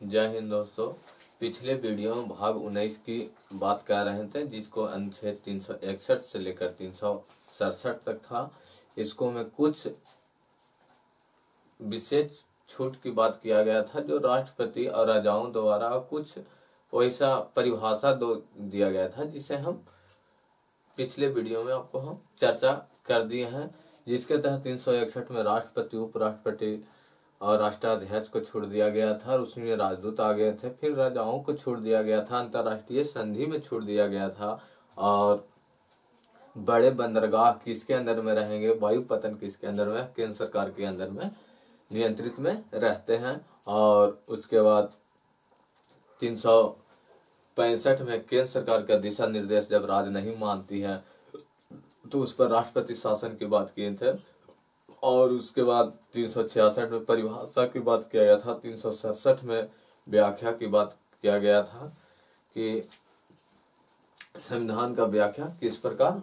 जय हिंद दोस्तों। पिछले वीडियो में भाग 19 की बात कर रहे थे, जिसको अनुच्छेद 361 से लेकर 367 तक था। इसको में कुछ विशेष छूट की बात किया गया था, जो राष्ट्रपति और राजाओं द्वारा कुछ वैसा परिभाषा दिया गया था, जिसे हम पिछले वीडियो में आपको हम चर्चा कर दिए हैं। जिसके तहत 361 में राष्ट्रपति, उपराष्ट्रपति और राष्ट्राध्यक्ष को छोड़ दिया गया था, और उसमें राजदूत आ गए थे। फिर राजाओं को छोड़ दिया गया था, अंतर्राष्ट्रीय संधि में छोड़ दिया गया था, और बड़े बंदरगाह किसके अंदर में रहेंगे, वायुपतन किसके अंदर में, केंद्र सरकार के अंदर में नियंत्रित में रहते हैं। और उसके बाद 365 में केंद्र सरकार का दिशा निर्देश जब राज्य नहीं मानती है तो उस पर राष्ट्रपति शासन की बात किए थे। और उसके बाद 366 में परिभाषा की बात किया गया था। 367 में व्याख्या की बात किया गया था कि संविधान का व्याख्या किस प्रकार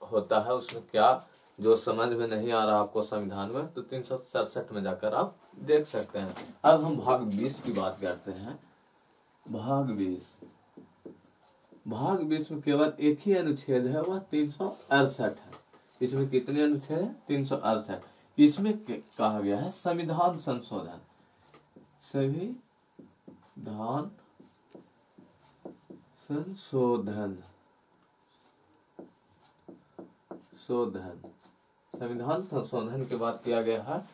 होता है, उसमें क्या जो समझ में नहीं आ रहा आपको संविधान में, तो 367 में जाकर आप देख सकते हैं। अब हम भाग 20 की बात करते हैं। भाग 20 में केवल एक ही अनुच्छेद है, वह 368 है। इसमें कितने अनुच्छेद हैं? 368। इसमें कहा गया है संविधान संशोधन। संविधान संशोधन संविधान संशोधन की बात किया गया है।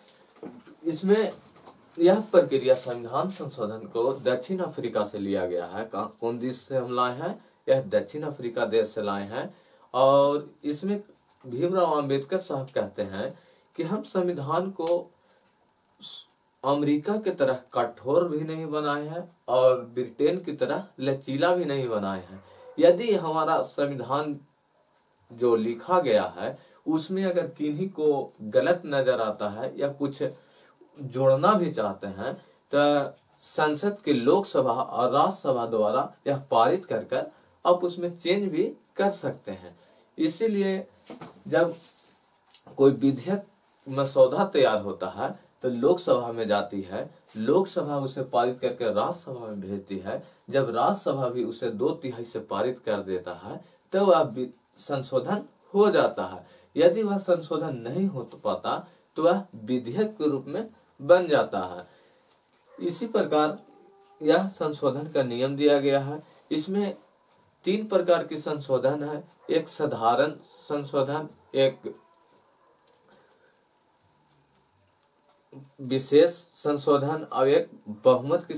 इसमें यह प्रक्रिया संविधान संशोधन को दक्षिण अफ्रीका से लिया गया है। कौन देश से हम लाए हैं? यह दक्षिण अफ्रीका देश से लाए हैं। और इसमें भीमराव अंबेडकर साहब कहते हैं कि हम संविधान को अमेरिका की तरह कठोर भी नहीं बनाए हैं और ब्रिटेन की तरह लचीला भी नहीं बनाए हैं। यदि हमारा संविधान जो लिखा गया है उसमें अगर किन्हीं को गलत नजर आता है या कुछ जोड़ना भी चाहते हैं, तो संसद के लोकसभा और राज्यसभा द्वारा यह पारित कर आप उसमें चेंज भी कर सकते हैं। इसीलिए जब कोई विधेयक मसौदा तैयार होता है तो लोकसभा में जाती है, लोकसभा उसे पारित करके राज्यसभा में भेजती है। जब राज्यसभा भी उसे 2/3 से पारित कर देता है तो वह संशोधन हो जाता है। यदि वह संशोधन नहीं हो पाता तो वह विधेयक के रूप में बन जाता है। इसी प्रकार यह संशोधन का नियम दिया गया है। इसमें 3 प्रकार की संशोधन है। एक साधारण संशोधन, एक विशेष संशोधन और एक बहुमत की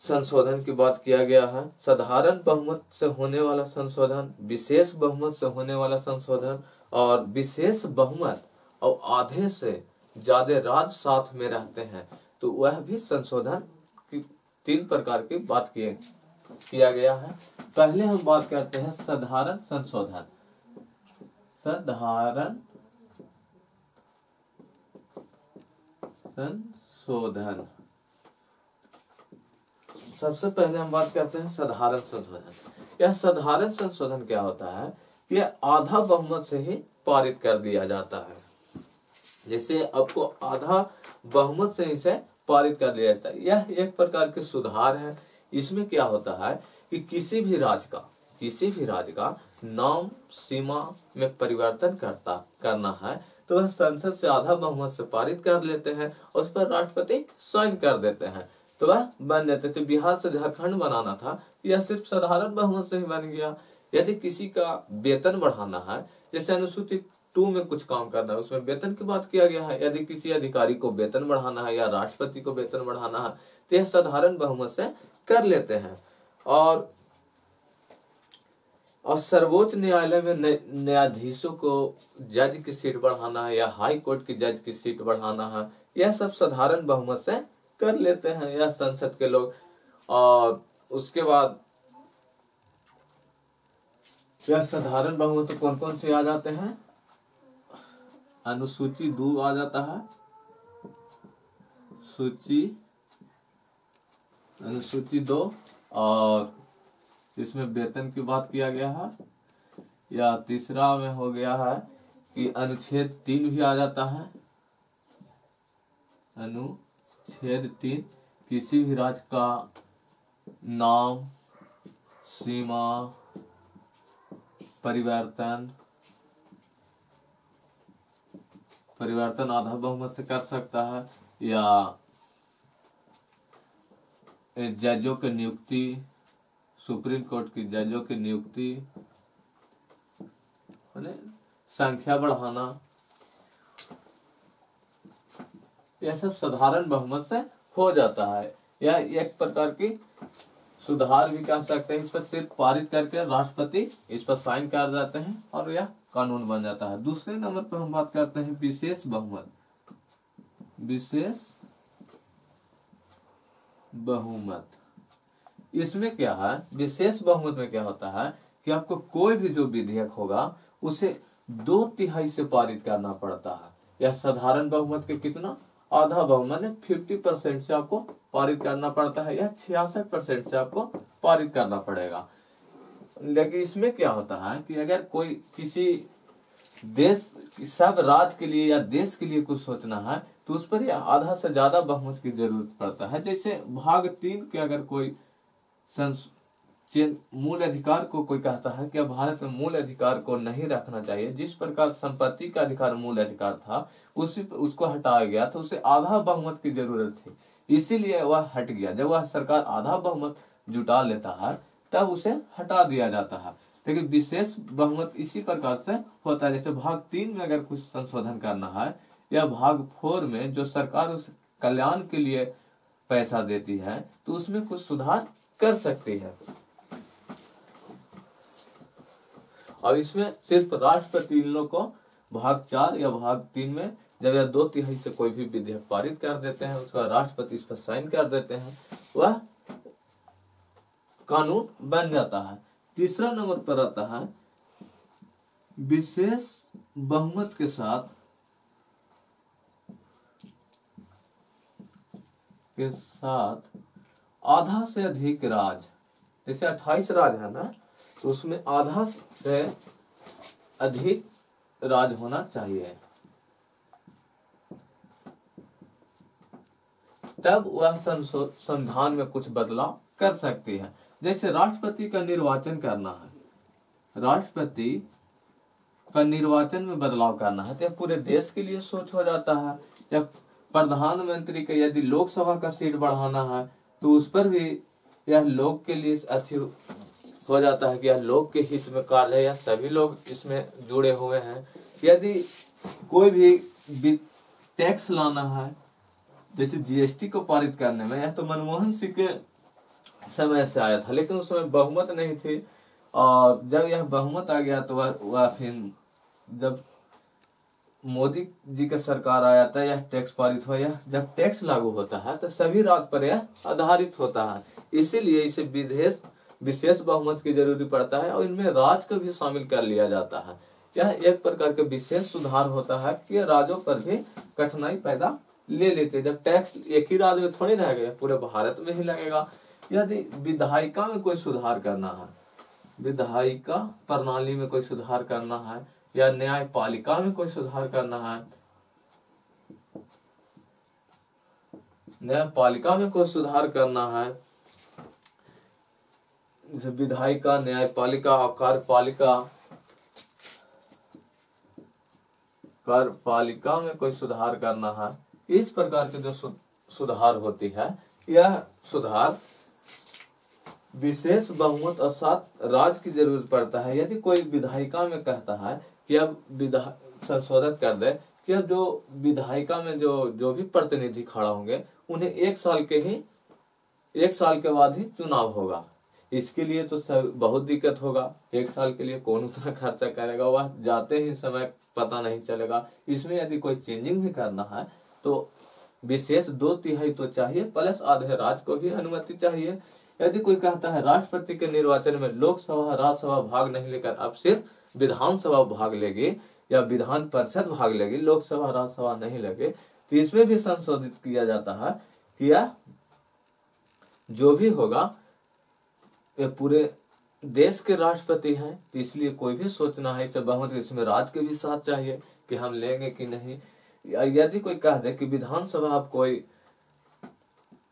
संशोधन की बात किया गया है। साधारण बहुमत से होने वाला संशोधन, विशेष बहुमत से होने वाला संशोधन, और विशेष बहुमत और आधे से ज्यादा राज्य साथ में रहते हैं तो वह भी संशोधन की 3 प्रकार की बात किया गया है। पहले हम बात करते हैं साधारण संशोधन। साधारण संशोधन, सबसे पहले हम बात करते हैं साधारण संशोधन। यह साधारण संशोधन क्या होता है? यह आधा बहुमत से ही पारित कर दिया जाता है। जैसे आपको आधा बहुमत से इसे पारित कर दिया जाता है। यह एक प्रकार के सुधार है। इसमें क्या होता है कि किसी भी राज्य का नाम सीमा में परिवर्तन करना है तो वह संसद से आधा बहुमत से पारित कर लेते हैं और उस पर राष्ट्रपति साइन कर देते हैं तो वह बन जाते थे। बिहार से झारखंड बनाना था, यह सिर्फ साधारण बहुमत से ही बन गया। यदि किसी का वेतन बढ़ाना है, जैसे अनुसूची 2 में कुछ काम करना है, उसमें वेतन की बात किया गया है। यदि किसी अधिकारी को वेतन बढ़ाना है या राष्ट्रपति को वेतन बढ़ाना है तो यह साधारण बहुमत से कर लेते हैं। और सर्वोच्च न्यायालय में न्यायाधीशों को जज की सीट बढ़ाना है या हाई कोर्ट की जज की सीट बढ़ाना है, यह सब साधारण बहुमत से कर लेते हैं यह संसद के लोग। और उसके बाद यह साधारण बहुमत कौन कौन से आ जाते हैं? अनुसूची 2 आ जाता है, अनुसूची 2, और इसमें वेतन की बात किया गया है। या तीसरा में हो गया है कि अनुच्छेद 3 भी आ जाता है। छेद 3 किसी भी राज्य का नाम, सीमा, परिवर्तन आधा बहुमत से कर सकता है, या जजों की नियुक्ति, सुप्रीम कोर्ट की जजों की नियुक्ति, संख्या बढ़ाना, यह सब साधारण बहुमत से हो जाता है। यह एक प्रकार की सुधार भी कह सकते हैं। इस पर सिर्फ पारित करके राष्ट्रपति इस पर साइन कर जाते हैं और यह कानून बन जाता है। दूसरे नंबर पर हम बात करते हैं विशेष बहुमत। विशेष बहुमत, इसमें क्या है, विशेष बहुमत में क्या होता है कि आपको कोई भी जो विधेयक होगा उसे 2/3 से पारित करना पड़ता है। यह साधारण बहुमत के कितना, आधा बहुमत है, 50% से आपको पारित करना पड़ता है, या 66% से आपको पारित करना पड़ेगा। लेकिन इसमें क्या होता है कि अगर कोई किसी देश, सब राज्य के लिए या देश के लिए कुछ सोचना है तो उस पर आधा से ज्यादा बहुमत की जरूरत पड़ता है। जैसे भाग 3 के अगर कोई मूल अधिकार को कोई कहता है कि भारत में मूल अधिकार को नहीं रखना चाहिए, जिस प्रकार संपत्ति का अधिकार मूल अधिकार था उसको हटाया गया तो उसे आधा बहुमत की जरूरत थी, इसीलिए वह हट गया। जब वह सरकार आधा बहुमत जुटा लेता है तब उसे हटा दिया जाता है। लेकिन विशेष बहुमत इसी प्रकार से होता है। जैसे भाग 3 में अगर कुछ संशोधन करना है, या भाग 4 में जो सरकार उस कल्याण के लिए पैसा देती है तो उसमें कुछ सुधार कर सकती है। और इसमें सिर्फ राष्ट्रपति इन लोग को भाग 4 या भाग 3 में जब यह 2/3 से कोई भी विधेयक पारित कर देते हैं, उसका राष्ट्रपति इस पर साइन कर देते हैं, वह कानून बन जाता है। तीसरा नंबर पर आता है विशेष बहुमत के साथ आधा से अधिक राज्य, जैसे 28 राज्य है ना, तो उसमें आधा से अधिक राज्य होना चाहिए, तब वह संविधान में कुछ बदलाव कर सकती है। जैसे राष्ट्रपति का निर्वाचन करना है, राष्ट्रपति का निर्वाचन में बदलाव करना है तो पूरे देश के लिए सोच हो जाता है। या प्रधानमंत्री का यदि लोकसभा का सीट बढ़ाना है तो उस पर भी यह लोग के लिए अच्छी हो जाता है कि यह लोग के हित में कार्य है, या सभी लोग इसमें जुड़े हुए हैं। यदि कोई भी टैक्स लाना है, जैसे जीएसटी को पारित करने में, यह तो मनमोहन सिंह के समय से आया था, लेकिन उस समय बहुमत नहीं थी, और जब यह बहुमत आ गया तो वह फिर जब मोदी जी का सरकार आया था यह टैक्स पारित हुआ। यह जब टैक्स लागू होता है तो सभी राज्य पर यह आधारित होता है, इसीलिए इसे विशेष बहुमत की जरूरत पड़ता है, और इनमें राज्य को भी शामिल कर लिया जाता है। यह एक प्रकार का विशेष सुधार होता है कि राज्यों पर भी कठिनाई पैदा ले लेते। जब टैक्स एक ही राज्य में थोड़ी रह गया, पूरे भारत में ही लगेगा। यदि विधायिका में कोई सुधार करना है, विधायिका प्रणाली में कोई सुधार करना है, या न्यायपालिका में कोई सुधार करना है, न्यायपालिका में कोई सुधार करना है, जैसे विधायिका, न्यायपालिका और कार्यपालिका में कोई सुधार करना है, इस प्रकार के जो सुधार होती है, यह सुधार विशेष बहुमत और साथ राज्य की जरूरत पड़ता है। यदि कोई विधायिका में कहता है कि अब संशोधित कर दे कि अब जो विधायिका में जो भी प्रतिनिधि खड़ा होंगे उन्हें 1 साल के बाद ही चुनाव होगा, इसके लिए तो बहुत दिक्कत होगा। 1 साल के लिए कौन उतना खर्चा करेगा, वह जाते ही समय पता नहीं चलेगा। इसमें यदि कोई चेंजिंग भी करना है तो विशेष 2/3 तो चाहिए, प्लस आधे राज्य को भी अनुमति चाहिए। यदि कोई कहता है राष्ट्रपति के निर्वाचन में लोकसभा राज्यसभा भाग नहीं लेकर अब सिर्फ विधानसभा भाग लेगी या विधान परिषद भाग लेगी, लोकसभा राज्यसभा नहीं लगे, तो इसमें भी संशोधित किया जाता है कि यह जो भी होगा ये पूरे देश के राष्ट्रपति हैं, तो इसलिए कोई भी सोचना है इसे बहुमत, इसमें राज्य के भी साथ चाहिए कि हम लेंगे कि नहीं। यदि कोई कह दे कि विधानसभा आप कोई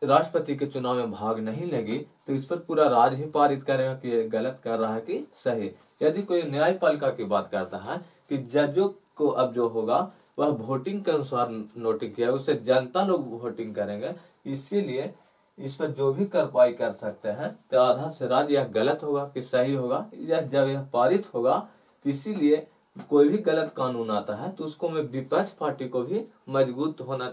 राष्ट्रपति के चुनाव में भाग नहीं लेगी तो इस पर पूरा राज्य ही पारित करेगा कि ये गलत कर रहा है कि सही। यदि कोई न्यायपालिका की बात करता है कि जजों को अब जो होगा वह वोटिंग के अनुसार नोटिंग किया, उससे जनता लोग वोटिंग करेंगे, इसीलिए इस पर जो भी कार्रवाई कर सकते हैं तो आधा से राज्य यह गलत होगा कि सही होगा। यह जब यह पारित होगा तो इसीलिए कोई भी गलत कानून आता है तो उसको में विपक्ष पार्टी को भी मजबूत होना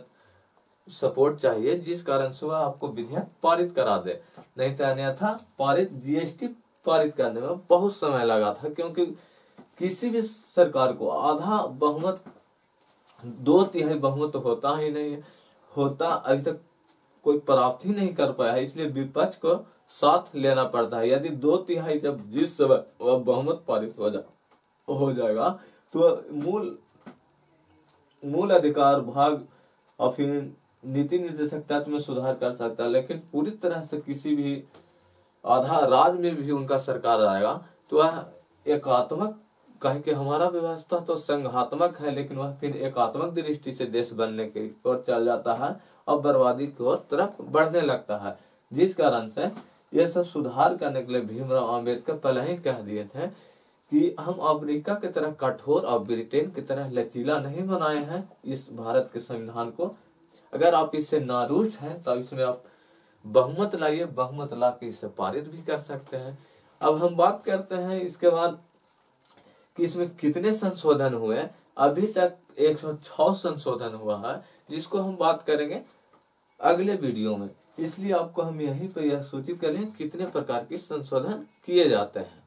सपोर्ट चाहिए, जिस कारण से वह आपको विधेयक पारित करा दे। नहीं तो अन्यथा पारित जीएसटी पारित करने में बहुत समय लगा था, क्योंकि किसी भी सरकार को आधा बहुमत 2/3 बहुमत तो होता ही नहीं है, होता अभी तक कोई प्राप्त ही नहीं कर पाया है, इसलिए विपक्ष को साथ लेना पड़ता है। यदि 2/3 जब जिस समय बहुमत पारित हो जाएगा तो मूल अधिकार भाग और फिर नीति निर्देशक तत्व में सुधार कर सकता है, लेकिन पूरी तरह से किसी भी आधा राज्य में भी उनका सरकार आएगा तो वह एकात्मक, कहे कि हमारा व्यवस्था तो संघात्मक है, लेकिन वह फिर एकात्मक दृष्टि से देश बनने की ओर चल जाता है और बर्बादी की ओर तरफ बढ़ने लगता है। जिस कारण से ये सब सुधार करने के लिए भीमराव अम्बेडकर पहले ही कह दिए थे कि हम अमेरिका की तरह कठोर और ब्रिटेन की तरह लचीला नहीं बनाए हैं इस भारत के संविधान को। अगर आप इससे नारुष्ट हैं तो इसमें आप बहुमत लाइए, बहुमत ला के इसे पारित भी कर सकते हैं। अब हम बात करते हैं इसके बाद कि इसमें कितने संशोधन हुए। अभी तक 106 संशोधन हुआ है, जिसको हम बात करेंगे अगले वीडियो में, इसलिए आपको हम यहीं पर यह सूचित करें कितने प्रकार के संशोधन किए जाते हैं।